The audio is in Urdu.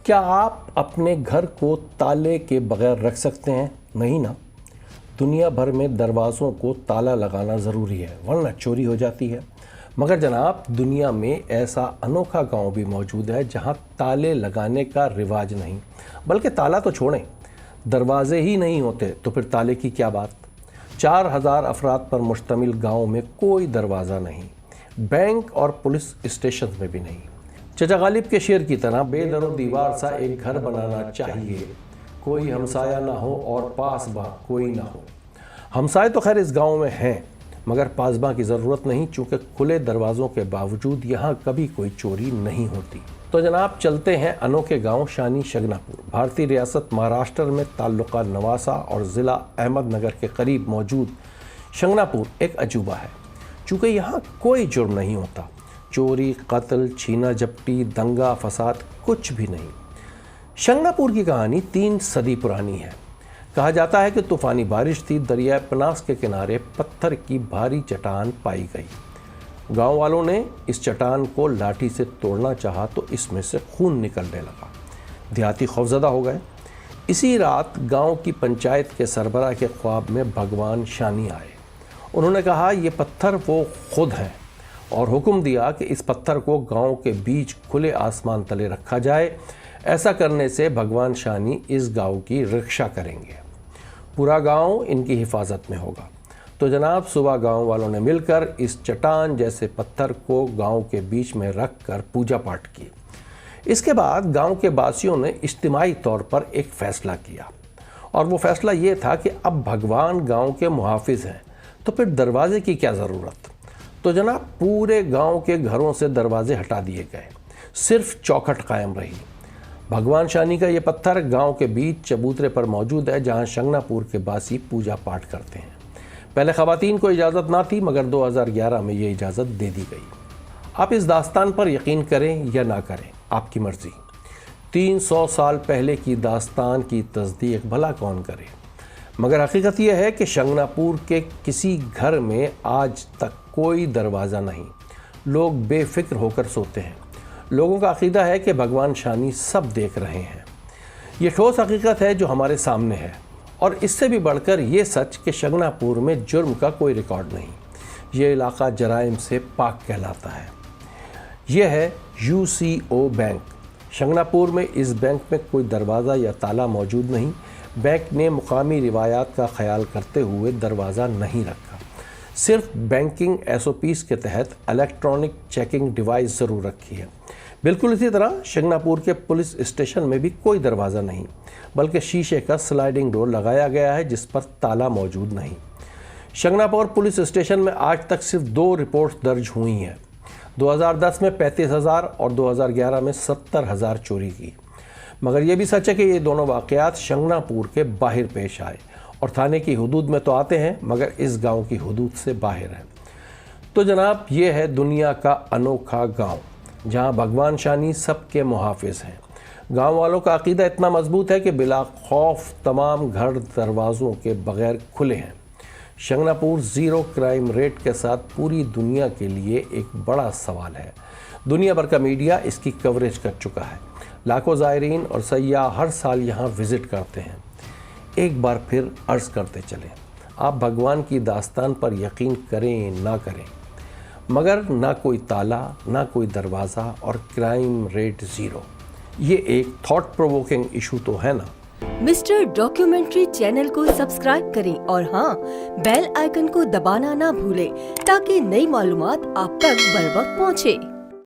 کیا آپ اپنے گھر کو تالے کے بغیر رکھ سکتے ہیں؟ نہیں نا۔ دنیا بھر میں دروازوں کو تالا لگانا ضروری ہے ورنہ چوری ہو جاتی ہے، مگر جناب دنیا میں ایسا انوکھا گاؤں بھی موجود ہے جہاں تالے لگانے کا رواج نہیں، بلکہ تالا تو چھوڑیں، دروازے ہی نہیں ہوتے تو پھر تالے کی کیا بات۔ 4000 افراد پر مشتمل گاؤں میں کوئی دروازہ نہیں، بینک اور پولیس اسٹیشن میں بھی نہیں۔ چچا غالب کے شعر کی طرح بے در و دیوار سا ایک گھر بنانا چاہیے، کوئی ہمسایہ نہ ہو اور پاسباں کوئی نہ ہو۔ ہمسائے تو خیر اس گاؤں میں ہیں، مگر پاسباں کی ضرورت نہیں، چونکہ کھلے دروازوں کے باوجود یہاں کبھی کوئی چوری نہیں ہوتی۔ تو جناب چلتے ہیں انوکھے گاؤں شانی شگنا پور، بھارتی ریاست مہاراشٹر میں تعلقہ نواسا اور ضلع احمد نگر کے قریب موجود شگنا پور ایک عجوبہ ہے، چونکہ یہاں کوئی جرم نہیں ہوتا، چوری، قتل، چھینا جھپٹی، دنگا فساد کچھ بھی نہیں۔ شگنا پور کی کہانی 3 صدی پرانی ہے۔ کہا جاتا ہے کہ طوفانی بارش تھی، دریائے پناس کے کنارے پتھر کی بھاری چٹان پائی گئی۔ گاؤں والوں نے اس چٹان کو لاٹھی سے توڑنا چاہا تو اس میں سے خون نکلنے لگا، دیہاتی خوفزدہ ہو گئے۔ اسی رات گاؤں کی پنچایت کے سربراہ کے خواب میں بھگوان شانی آئے۔ انہوں نے کہا یہ پتھر وہ خود ہیں، اور حکم دیا کہ اس پتھر کو گاؤں کے بیچ کھلے آسمان تلے رکھا جائے، ایسا کرنے سے بھگوان شانی اس گاؤں کی رکشا کریں گے، پورا گاؤں ان کی حفاظت میں ہوگا۔ تو جناب صبح گاؤں والوں نے مل کر اس چٹان جیسے پتھر کو گاؤں کے بیچ میں رکھ کر پوجا پاٹ کی۔ اس کے بعد گاؤں کے باسیوں نے اجتماعی طور پر ایک فیصلہ کیا، اور وہ فیصلہ یہ تھا کہ اب بھگوان گاؤں کے محافظ ہیں تو پھر دروازے کی کیا ضرورت۔ تو جناب پورے گاؤں کے گھروں سے دروازے ہٹا دیے گئے، صرف چوکھٹ قائم رہی۔ بھگوان شانی کا یہ پتھر گاؤں کے بیچ چبوترے پر موجود ہے، جہاں شگنا پور کے باسی پوجا پاٹ کرتے ہیں۔ پہلے خواتین کو اجازت نہ تھی، مگر 2011 میں یہ اجازت دے دی گئی۔ آپ اس داستان پر یقین کریں یا نہ کریں، آپ کی مرضی۔ 300 سال پہلے کی داستان کی تصدیق بھلا کون کرے، مگر حقیقت یہ ہے کہ شگنا پور کے کسی گھر میں آج تک کوئی دروازہ نہیں، لوگ بے فکر ہو کر سوتے ہیں۔ لوگوں کا عقیدہ ہے کہ بھگوان شانی سب دیکھ رہے ہیں۔ یہ ٹھوس حقیقت ہے جو ہمارے سامنے ہے، اور اس سے بھی بڑھ کر یہ سچ کہ شگنا پور میں جرم کا کوئی ریکارڈ نہیں، یہ علاقہ جرائم سے پاک کہلاتا ہے۔ یہ ہے UCO بینک۔ شگنا پور میں اس بینک میں کوئی دروازہ یا تالا موجود نہیں۔ بینک نے مقامی روایات کا خیال کرتے ہوئے دروازہ نہیں رکھا، صرف بینکنگ SOPs کے تحت الیکٹرانک چیکنگ ڈیوائس ضرور رکھی ہے۔ بالکل اسی طرح شگنا پور کے پولیس اسٹیشن میں بھی کوئی دروازہ نہیں، بلکہ شیشے کا سلائیڈنگ ڈور لگایا گیا ہے جس پر تالا موجود نہیں۔ شگنا پور پولیس اسٹیشن میں آج تک صرف 2 رپورٹس درج ہوئی ہیں، 2010 میں 35,000 اور 2011 میں 70,000 چوری کی۔ مگر یہ بھی سچ ہے کہ یہ دونوں واقعات شگنا پور کے باہر پیش آئے، اور تھانے کی حدود میں تو آتے ہیں مگر اس گاؤں کی حدود سے باہر ہیں۔ تو جناب یہ ہے دنیا کا انوکھا گاؤں جہاں بھگوان شانی سب کے محافظ ہیں۔ گاؤں والوں کا عقیدہ اتنا مضبوط ہے کہ بلا خوف تمام گھر دروازوں کے بغیر کھلے ہیں۔ شگنا پور 0 کرائم ریٹ کے ساتھ پوری دنیا کے لیے ایک بڑا سوال ہے۔ دنیا بھر کا میڈیا اس کی کوریج کر چکا ہے، لاکھوں زائرین اور سیاح ہر سال یہاں وزٹ کرتے ہیں۔ ایک بار پھر عرض کرتے چلیں، آپ بھگوان کی داستان پر یقین کریں نہ کریں، مگر نہ کوئی تالا، نہ کوئی دروازہ، اور کرائم ریٹ 0۔ یہ ایک تھاٹ پرووکنگ ایشو تو ہے نا۔ مسٹر ڈاکیومنٹری چینل کو سبسکرائب کریں، اور ہاں بیل آئیکن کو دبانا نہ بھولیں تاکہ نئی معلومات آپ تک بر وقت پہنچے۔